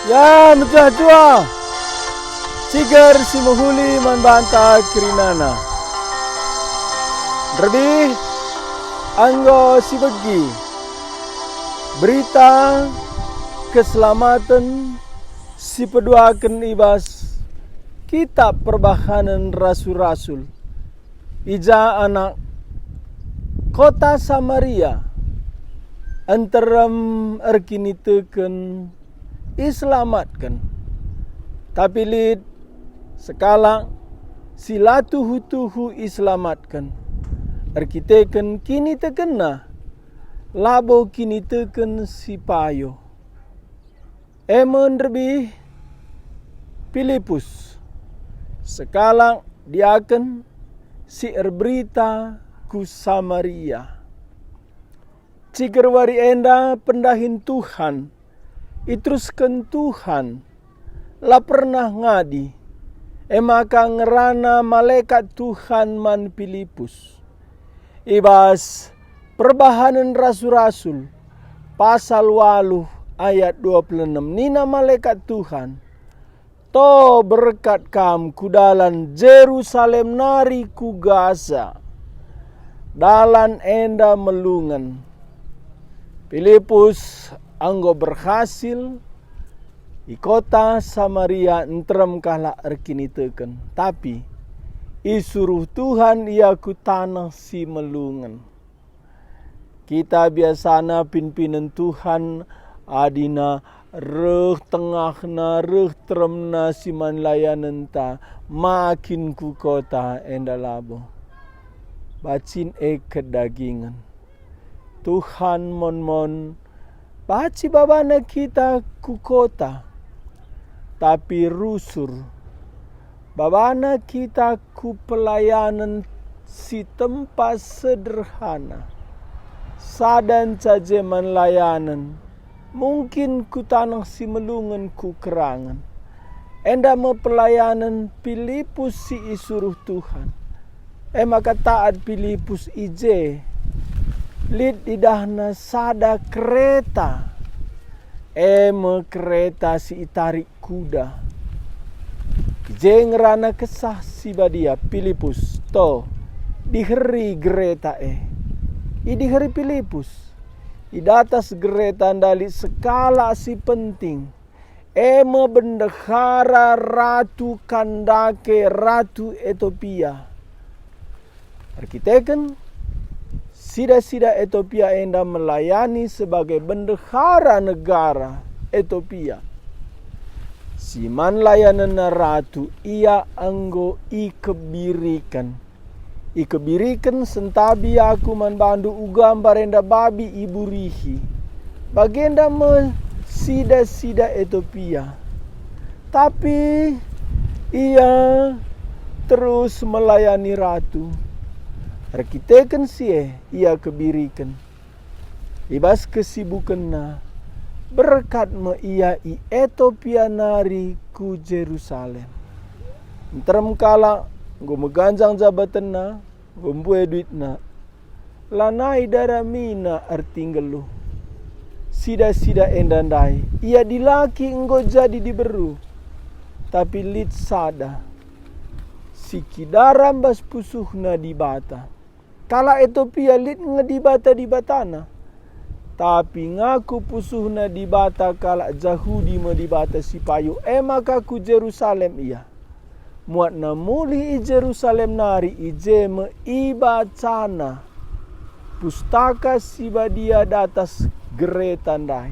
Ya, mentua-tua. Sigar si menghuli manbanta kirinana. Lebih anggo si begi. Berita keselamatan si peduakan ibas kitab perbahanan rasul-rasul. Ija anak kota Samaria antaram erkiniteken islamatkan. Tapi lid sekala silatu hutuhu islamatkan. Erkiteken kini tekena labo kini teken si payo. Emon lebih Filipus sekala diaken si erberita ku Samaria. Cikar wari enda pendahin Tuhan, itruskan Tuhan, la pernah ngadi, emaka ngerana malaikat Tuhan man Filipus. Ibas perbahanan rasul-rasul, pasal 8 ayat 26, nina malaikat Tuhan, to berkat kam kudalan Jerusalem nari ku Gaza, dalan enda melungan. Filipus anggo berhasil di kota Samaria entrem kala erkiniteken, tapi isuruh Tuhan ia ku tanah si melungan. Kita biasana pimpinan Tuhan adina reh tengahna reh teremna si man layanan ta makin ku kota enda labo. Bacin kedagingan. Tuhan mon baci babana kita ku kota, tapi rusur babana kita ku pelayanan si tempat sederhana. Sadan saja man layanan, mungkin ku tanah si melungan ku kerangan. Enda me pelayanan Filipus si isuruh Tuhan. Maka taat Filipus ije. Lid idahna sada kereta. Me kereta si itarik kuda. Ije ngerana kesah si badia Filipus. To diheri kereta idiheri Filipus. Idatas kereta andali sekala si penting. Me bendahara Ratu Kandake, Ratu Ethiopia. Arkiteken sida-sida Ethiopia enda melayani sebagai bendahara negara Ethiopia. Siman layanan ratu ia anggo ikebirikan. Ikebirikan sentabi aku man bandu ugam barenda babi ibu rihi. Bagenda me sida-sida Ethiopia. Tapi ia terus melayani ratu. Arkiteken ia kebirikan. Ibas kesibukan na berkat me ia i Ethiopia nari ku Jerusalem. Entrem kala go meganjang jabatan na, go mbue duit na. Lanai daramina artinggalu. Sida-sida endandai. Ia dilaki enggo jadi diberu. Tapi lid sada. Sikidaram bas pusuhna di bata. Kala Ethiopia lid ngedibata di batana. Tapi ngaku pusuhna di bata kala Jahudi medibata si payu. Maka ku Jerusalem ia. Muat na muli i Jerusalem nari ije me ibacana. Pustaka si badia datas geretandai.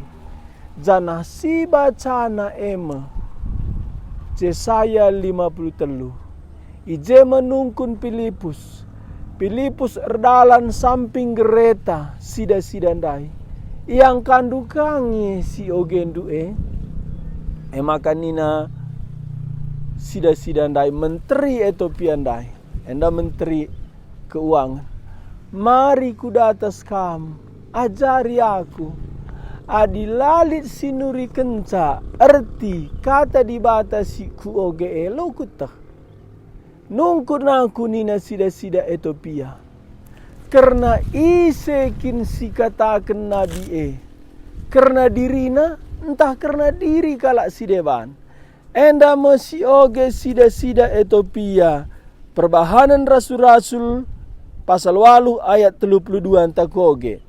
Janah si bacana Yesaya 53. Ije menungkun Filipus. Filipus erdalan samping gereta sida-sidandai. Yang kandukangi si ogendu maka nina sida-sidandai menteri Ethiopia ndai. Enda menteri keuangan. Mari ku datas kam, ajari aku. Adilalit sinuri kenca, erti kata dibatasi ku oge lo kutah. Nungkun aku nina sida-sida Ethiopia. Karena isekin si katakan nabi karena dirina entah karena diri kalak si deban. Enda mesi oge sida-sida Ethiopia. Perbahanan Rasul-Rasul pasal 8 ayat 32 entah koge.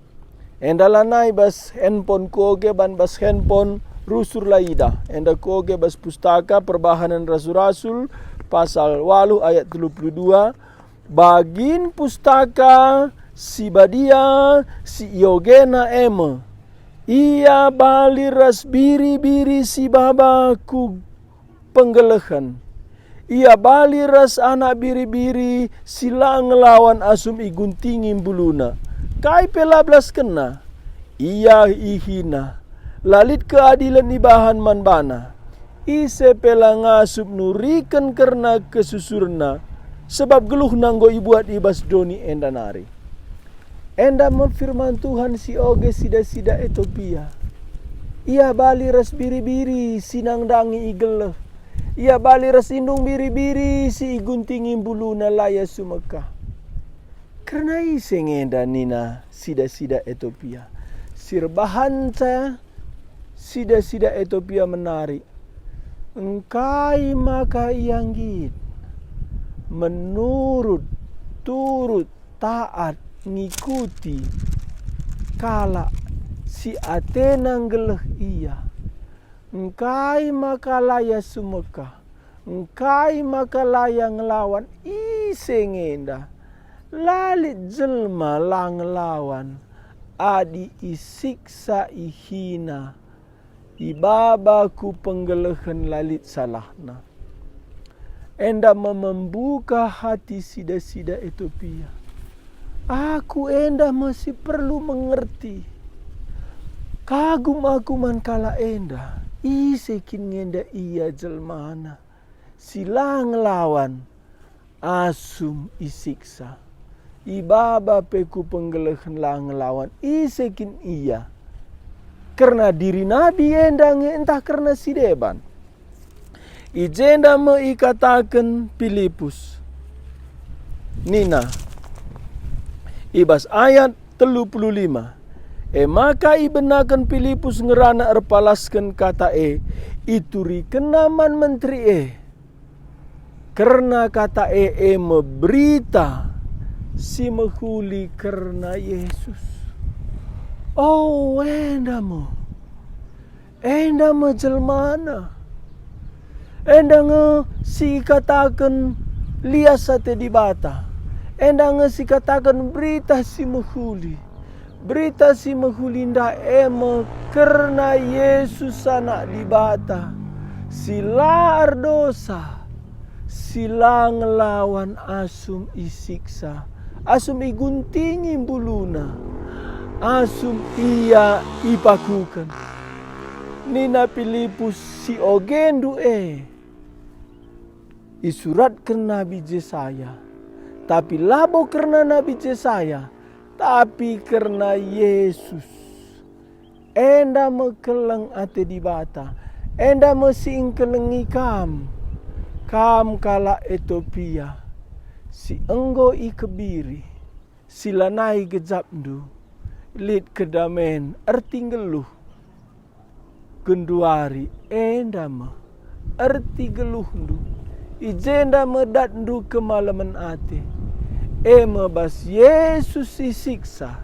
Enda lanai bas handphone koge ban bas handphone rusur laida. Enda koge bas pustaka Perbahanan Rasul-Rasul pasal 8 ayat 32. Bagin pustaka si badia si Iogena ema. Ia baliras biri-biri si babaku penggelehan. Ia baliras anak biri-biri sila ngelawan asum iguntingin buluna. Kai pelablas kena. Ia ihina. Lalit keadilan ibahan manbana. Ise pela ngasup nurikan karena kesusurna. Sebab geluh nanggo ibuat ibas doni enda nari. Enda memfirman Tuhan si oge sida-sida Ethiopia. Ia bali ras biri-biri sinang dangi igeleh. Ia bali ras indung biri-biri si iguntingin buluna laya sumeka. Karena iseng enda nina sida-sida Ethiopia. Sirbahan saya sida-sida Ethiopia menarik. Engkai maka ianggit. Menurut, turut, taat, ngikuti kala si Athena ngeleh iya. Engkai maka laya sumeka. Engkai maka laya ngelawan iseng enda. Lalit jelma lang ngelawan. Adi isiksa ihina. Ibabaku penggelehan lalit salahna. Enda membuka hati sida-sida Ethiopia. Aku enda masih perlu mengerti. Kagum aku man kala enda. Isekin ngenda iya jelmana. Sila ngelawan. Asum isiksa. Ibaba peku penggelehan lang ngelawan. Isekin iya. Karena diri nabi enda entah karena si deban. Ijenda me ikatakan Filipus. Nina. Ibas ayat 35. Maka ibenakan Filipus ngerana erpalaskan kata ituri kenaman menteri karena kata memberita si mehuli karena Yesus. Oh endamo jelmana. Endang si katakan lias sate di bata. Endang si katakan berita si mehuli. Berita si mehuli nda karena Yesus anak di bata. Sila ardosa. Sila ngelawan asum isiksa. Asum iguntingin buluna. Asum ia ipakukan. Nina Filipus si ogendu isuratkan Nabi Yesaya. Tapi labo karena Nabi Yesaya. Tapi karena Yesus. Enda mekeleng ate di bata. Enda mesingkelengi kam. Kam kala Ethiopia. Si enggo ikebiri. Silanai gejapdu. Lid kedamen ertinggeluh. Genduari enda me. Ertigeluhndu. Ijenda medatndu kemalaman ate. Bas Yesus isiksa.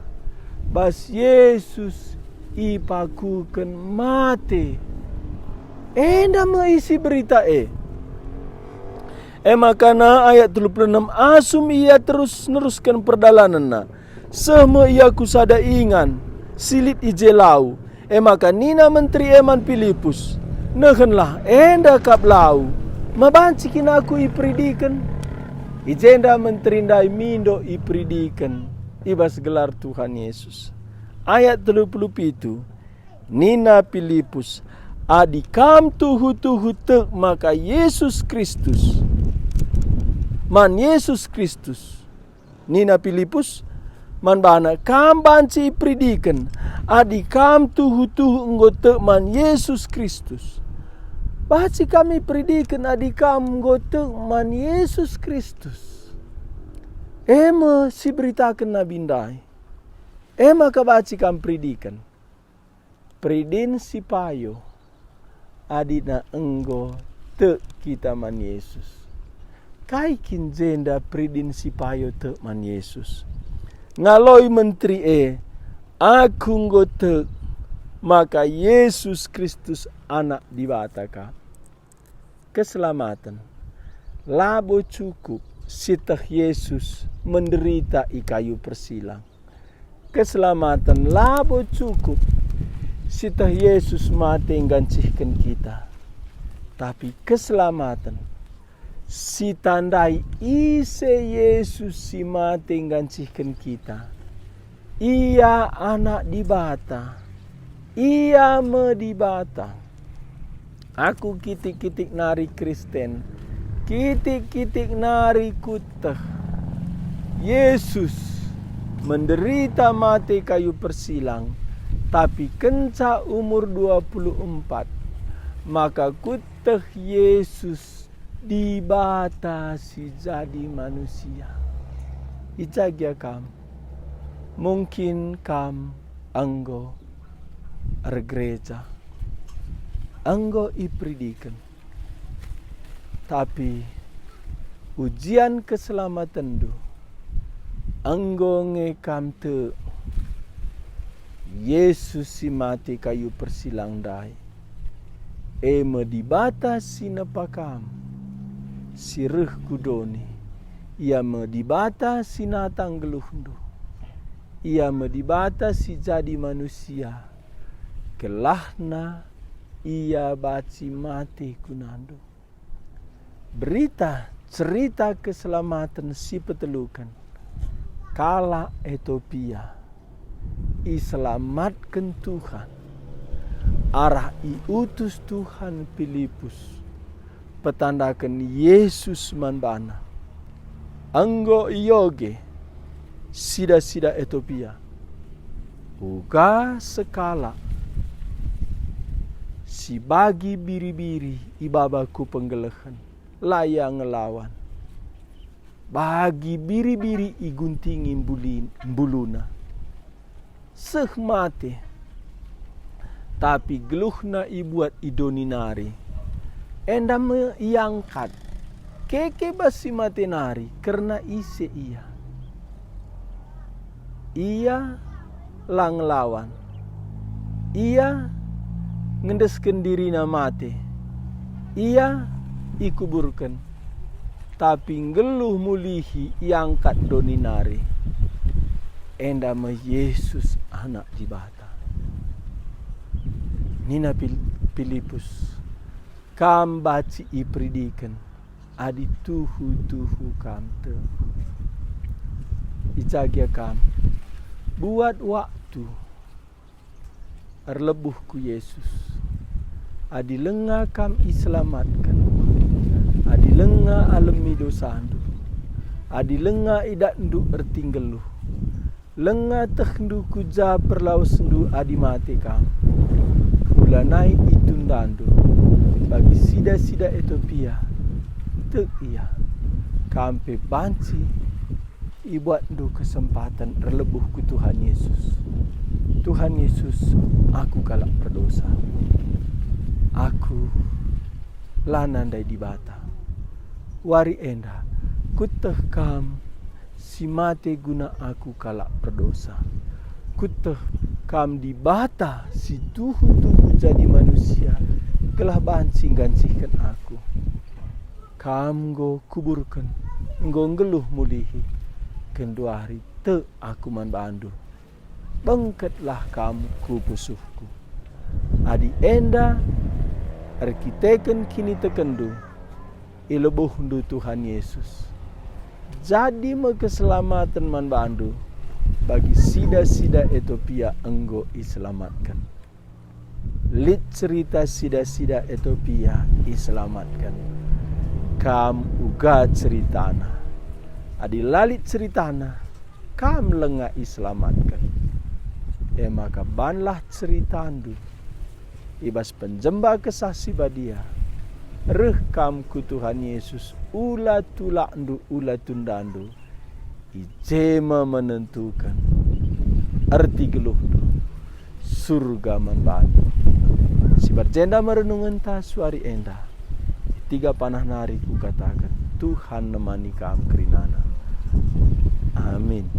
Bas Yesus ipakukan mate. Enda me isi berita makana ayat 36 asum ia terus neruskan perdalananna. Semua ia kusada ingan. Silit ijelau. Maka nina menteri eman Filipus. Nehenlah enda kap lau. Mabancikin aku ipridikan. Ijenda menterindai mindo ipridikan. Ibas gelar Tuhan Yesus. Ayat 37. Nina Filipus. Adikam tuhu-tuhu tek maka Yesus Kristus. Man Yesus Kristus. Nina Filipus. Man bana kam banci ipridikan. Adikam tuhu-tuhu enggotek man Yesus Kristus. Baci kami predikan adikam gotek man Yesus Kristus. Si beritakan Nabi Ndai. Maka baci kami predikan. Pridin si payo adina enggo te kita man Yesus. Kai kinjenda pridin si payo te man Yesus. Ngaloi menteri aku nggo te maka Yesus Kristus anak dibataka. Keselamatan labo cukup sitah Yesus menderita i kayu persilang. Keselamatan labo cukup sitah Yesus mati nggancihkan kita. Tapi keselamatan si tandai ise Yesus si mati nggancihkan kita. Ia anak dibata. Ia medibata. Aku kitik-kitik nari Kristen. Kitik-kitik nari kuteh. Yesus menderita mati kayu persilang. Tapi kenca umur 24, maka kuteh Yesus dibatasi jadi manusia. Ijagia kam, mungkin kam anggo gereja, anggo ipridikan. Tapi ujian keselamatan do, anggo ngekam te Yesus si mati kayu persilang dai. Medibata si nepakam. Si reh kudoni. Ia medibata si natang geluhndo. Ia medibata si jadi manusia. Kelahna ia baci mati kunando. Berita cerita keselamatan si petelukan. Kala Ethiopia. Iselamatkan Tuhan. Arah iutus Tuhan Filipus. Petandakan Yesus manbana. Anggo iyoge. Sida-sida Ethiopia. Uga sekala. Si bagi biri-biri ibabaku penggelehan. Layang ngelawan. Bagi biri-biri iguntingi mbuluna. Mati. Tapi geluhna ibuat idoninari. Enda meangkat. Keke basi mati nari. Karena ise ia. Ia lang lawan. Ia ngendesken dirina mati. Ia ikuburkan. Tapi ngeluh mulihi iangkat doninari. Enda me Yesus anak dibata. Nina Filipus. Kam baci ipridikan. Adi tuhu kam te. Ijagia kam. Buat waktu. Erlebuh ku Yesus. Adi lenga kam iselamatkan. Adi lenga alemi dosandu. Adi lenga idak nduk ertinggeluh. Lenga tekndu kuja perlaus ndu adi mati kam. Ulanai itundandu. Bagi sida-sida Ethiopia. Tek ia. Kampe banci. Ibuat ndu kesempatan terlebuh ku Tuhan Yesus. Tuhan Yesus, aku kalak berdosa. Aku lanandai dibata. Wari enda. Kuteh kam. Si mate guna aku kalak berdosa. Kuteh kam dibata si tuhu jadi manusia. Kelah banci gancihkan aku. Kam go kuburkan. Nggo ngeluh mulihi. Kendua hari te aku man bandu. Bengketlah kamu ku pusuhku. Adi enda. Arkiteken kini tekendu. Ilebuh ndu Tuhan Yesus. Jadi keselamatan man bandu bagi sida-sida Ethiopia enggo iselamatkan. Lit cerita sida-sida Ethiopia iselamatkan. Kam uga ceritana. Adi lalit ceritana kam lenga iselamatkan. Maka banlah ceritandu. Ibas penjemba kesaksi badia. Rekam ku Tuhan Yesus ula tulak ndu ula tundandu. Ijema menentukan arti geluh ndu. surga membantu. Si berjenda merenungan ta suari enda. Tiga panah nari ku katakan, Tuhan nemani kam kerinana. Amin.